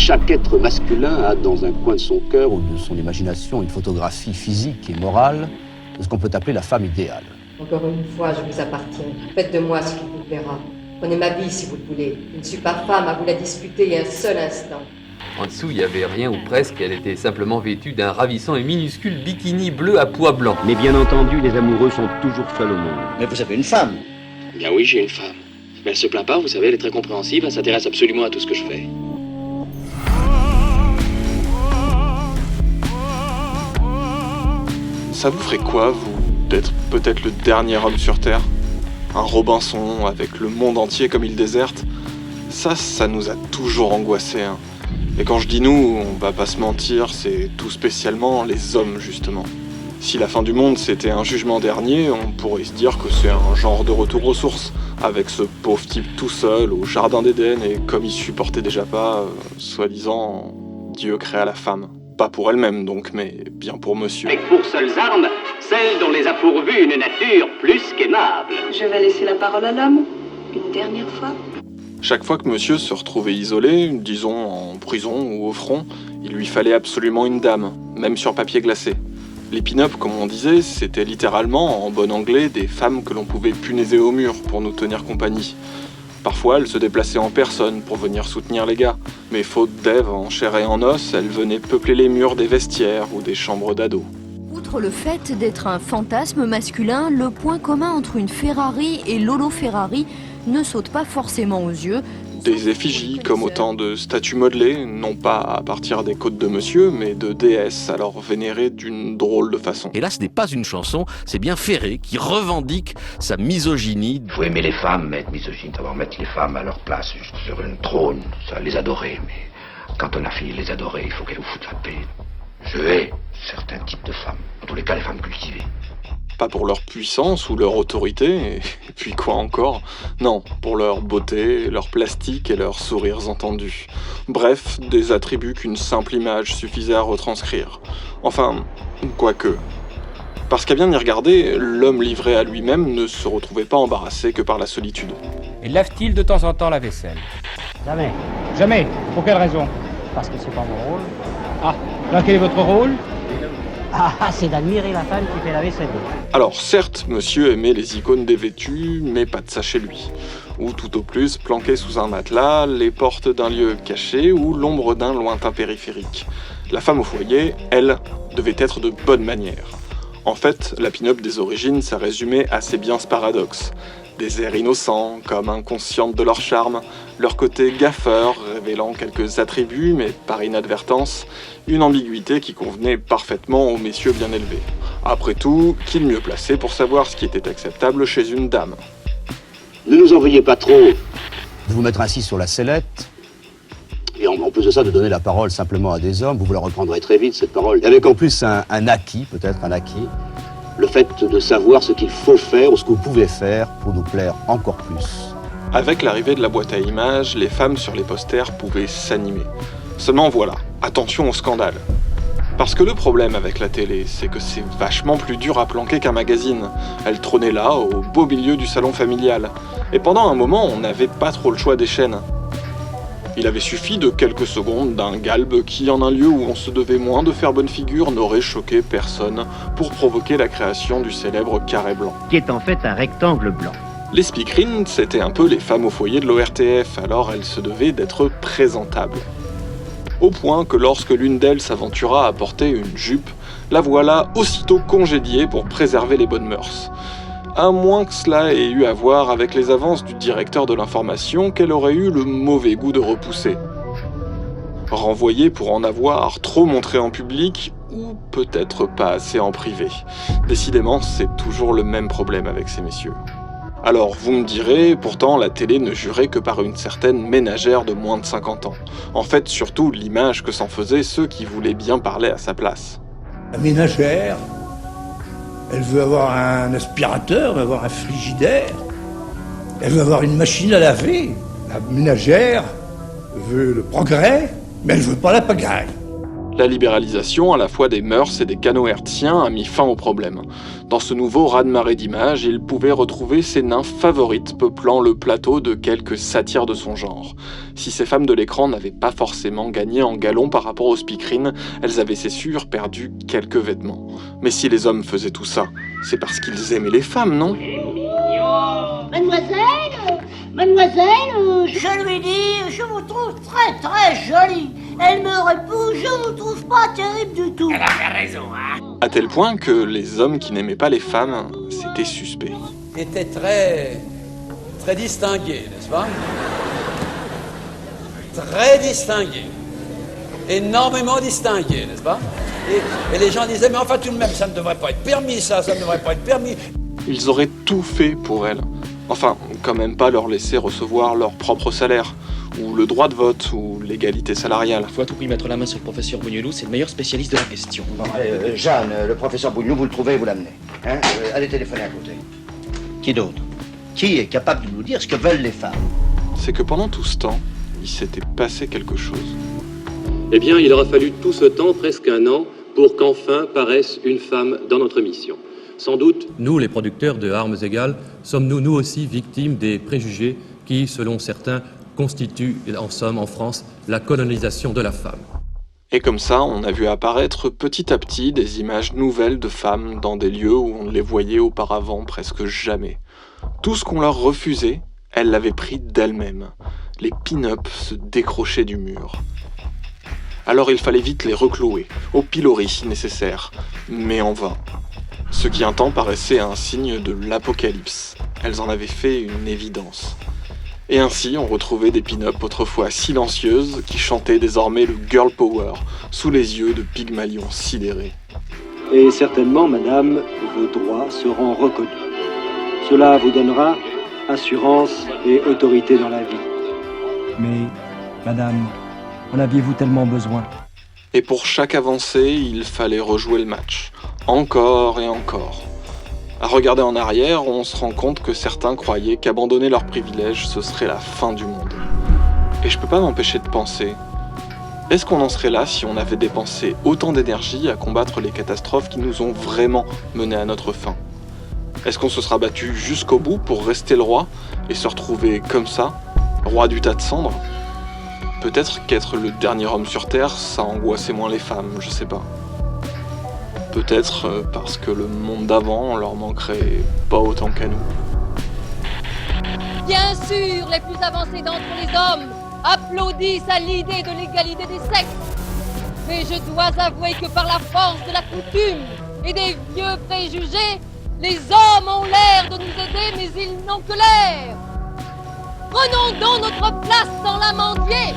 chaque être masculin a dans un coin de son cœur ou de son imagination une photographie physique et morale de ce qu'on peut appeler la femme idéale. Encore une fois, je vous appartiens. Faites de moi ce qui vous plaira. Prenez ma vie si vous le voulez. Je ne suis pas femme à vous la disputer un seul instant. En dessous, il n'y avait rien ou presque. Elle était simplement vêtue d'un ravissant et minuscule bikini bleu à pois blanc. Mais bien entendu, les amoureux sont toujours seuls au monde. Mais vous avez une femme. Bien oui, j'ai une femme. Mais elle se plaint pas, vous savez, elle est très compréhensive, elle s'intéresse absolument à tout ce que je fais. Ça vous ferait quoi, vous, d'être peut-être le dernier homme sur Terre? Un Robinson avec le monde entier comme il déserte? Ça nous a toujours angoissés, hein. Et quand je dis nous, on va pas se mentir, c'est tout spécialement les hommes, justement. Si la fin du monde c'était un jugement dernier, on pourrait se dire que c'est un genre de retour aux sources, avec ce pauvre type tout seul au jardin d'Éden, et comme il supportait déjà pas, soi-disant, Dieu créa la femme. Pas pour elle-même donc, mais bien pour monsieur. Avec pour seules armes, celles dont les a pourvues une nature plus qu'aimable. Je vais laisser la parole à l'homme, une dernière fois. Chaque fois que monsieur se retrouvait isolé, disons en prison ou au front, il lui fallait absolument une dame, même sur papier glacé. Les pin-up, comme on disait, c'était littéralement, en bon anglais, des femmes que l'on pouvait punaiser au mur pour nous tenir compagnie. Parfois, elles se déplaçaient en personne pour venir soutenir les gars, mais faute d'Ève en chair et en os, elles venaient peupler les murs des vestiaires ou des chambres d'ados. Outre le fait d'être un fantasme masculin, le point commun entre une Ferrari et Lolo Ferrari ne saute pas forcément aux yeux. Des effigies comme autant de statues modelées, non pas à partir des côtes de monsieur, mais de déesses, alors vénérées d'une drôle de façon. Et là, ce n'est pas une chanson, c'est bien Ferré qui revendique sa misogynie. Il faut aimer les femmes, mais être misogyne, savoir mettre les femmes à leur place sur une trône, ça, les adorer. Mais quand on a fini de les adorer, il faut qu'elles vous foutent la paix. Je hais certains types de femmes, en tous les cas les femmes cultivées. Pas pour leur puissance ou leur autorité, et puis quoi encore? Non, pour leur beauté, leur plastique et leurs sourires entendus. Bref, des attributs qu'une simple image suffisait à retranscrire. Enfin, quoique. Parce qu'à bien y regarder, l'homme livré à lui-même ne se retrouvait pas embarrassé que par la solitude. Et lave-t-il de temps en temps la vaisselle? Jamais. Jamais. Pour quelle raison? Parce que c'est pas mon rôle. Ah, alors quel est votre rôle? C'est d'admirer la femme qui fait la vaisselle. Alors certes, monsieur aimait les icônes dévêtues, mais pas de ça chez lui. Ou tout au plus, planqué sous un matelas, les portes d'un lieu caché ou l'ombre d'un lointain périphérique. La femme au foyer, elle, devait être de bonne manière. En fait, la pin-up des origines, ça résumait assez bien ce paradoxe. Des airs innocents, comme inconscientes de leur charme, leur côté gaffeur, révélant quelques attributs, mais par inadvertance, une ambiguïté qui convenait parfaitement aux messieurs bien élevés. Après tout, qui le mieux placé pour savoir ce qui était acceptable chez une dame? Ne nous envoyez pas trop de vous mettre ainsi sur la sellette, et en plus de ça, de donner la parole simplement à des hommes, vous la reprendrez très vite, cette parole. Et avec en plus un acquis, peut-être un acquis, le fait de savoir ce qu'il faut faire ou ce que vous pouvez faire pour nous plaire encore plus. Avec l'arrivée de la boîte à images, les femmes sur les posters pouvaient s'animer. Seulement voilà, attention au scandale. Parce que le problème avec la télé, c'est que c'est vachement plus dur à planquer qu'un magazine. Elle trônait là, au beau milieu du salon familial. Et pendant un moment, on n'avait pas trop le choix des chaînes. Il avait suffi de quelques secondes d'un galbe qui, en un lieu où on se devait moins de faire bonne figure, n'aurait choqué personne pour provoquer la création du célèbre carré blanc. Qui est en fait un rectangle blanc. Les speakerines, c'était un peu les femmes au foyer de l'ORTF, alors elles se devaient d'être présentables. Au point que lorsque l'une d'elles s'aventura à porter une jupe, la voilà aussitôt congédiée pour préserver les bonnes mœurs. À moins que cela ait eu à voir avec les avances du directeur de l'information qu'elle aurait eu le mauvais goût de repousser. Renvoyée pour en avoir trop montré en public, ou peut-être pas assez en privé. Décidément, c'est toujours le même problème avec ces messieurs. Alors, vous me direz, pourtant la télé ne jurait que par une certaine ménagère de moins de 50 ans. En fait, surtout l'image que s'en faisaient ceux qui voulaient bien parler à sa place. La ménagère, elle veut avoir un aspirateur, elle veut avoir un frigidaire, elle veut avoir une machine à laver. La ménagère veut le progrès, mais elle veut pas la pagaille. La libéralisation à la fois des mœurs et des canaux hertziens a mis fin au problème. Dans ce nouveau raz-de-marée d'images, il pouvait retrouver ses nymphes favorites peuplant le plateau de quelques satyres de son genre. Si ces femmes de l'écran n'avaient pas forcément gagné en galon par rapport aux speakerines, elles avaient c'est sûr perdu quelques vêtements. Mais si les hommes faisaient tout ça, c'est parce qu'ils aimaient les femmes, non ? Mademoiselle, je lui dis, je vous trouve très très jolie. Elle me répond, je vous trouve pas terrible du tout. Elle avait raison, hein. À tel point que les hommes qui n'aimaient pas les femmes, c'était suspect. Il était très distingué, n'est-ce pas? Très distingué. Énormément distingué, n'est-ce pas? Et les gens disaient, mais enfin tout de même, ça ne devrait pas être permis, ça ne devrait pas être permis. Ils auraient tout fait pour elle. Enfin, quand même pas leur laisser recevoir leur propre salaire, ou le droit de vote, ou l'égalité salariale. Il faut à tout prix mettre la main sur le professeur Bougnoulou, c'est le meilleur spécialiste de la question. Bon, allez, Jeanne, le professeur Bougnoulou, vous le trouvez et vous l'amenez. Hein, allez téléphoner à côté. Qui d'autre? Qui est capable de nous dire ce que veulent les femmes? C'est que pendant tout ce temps, il s'était passé quelque chose. Eh bien, il aura fallu tout ce temps, presque un an, pour qu'enfin paraisse une femme dans notre mission. Sans doute. Nous, les producteurs de Armes égales, sommes nous aussi victimes des préjugés qui, selon certains, constituent, en somme, en France, la colonisation de la femme. Et comme ça, on a vu apparaître petit à petit des images nouvelles de femmes dans des lieux où on ne les voyait auparavant presque jamais. Tout ce qu'on leur refusait, elles l'avaient pris d'elles-mêmes. Les pin-up se décrochaient du mur. Alors il fallait vite les reclouer, au pilori si nécessaire, mais en vain. Ce qui un temps paraissait un signe de l'apocalypse. Elles en avaient fait une évidence. Et ainsi, on retrouvait des pin-up autrefois silencieuses qui chantaient désormais le girl power sous les yeux de Pygmalion sidérés. Et certainement, madame, vos droits seront reconnus. Cela vous donnera assurance et autorité dans la vie. Mais, madame, en aviez-vous tellement besoin? Et pour chaque avancée, il fallait rejouer le match. Encore et encore. À regarder en arrière, on se rend compte que certains croyaient qu'abandonner leurs privilèges, ce serait la fin du monde. Et je peux pas m'empêcher de penser, est-ce qu'on en serait là si on avait dépensé autant d'énergie à combattre les catastrophes qui nous ont vraiment menés à notre fin? Est-ce qu'on se sera battu jusqu'au bout pour rester le roi et se retrouver comme ça, roi du tas de cendres? Peut-être qu'être le dernier homme sur Terre, ça angoissait moins les femmes, je sais pas. Peut-être parce que le monde d'avant leur manquerait pas autant qu'à nous. Bien sûr, les plus avancés d'entre les hommes applaudissent à l'idée de l'égalité des sexes. Mais je dois avouer que par la force de la coutume et des vieux préjugés, les hommes ont l'air de nous aider, mais ils n'ont que l'air. Prenons donc notre place dans l'amandier.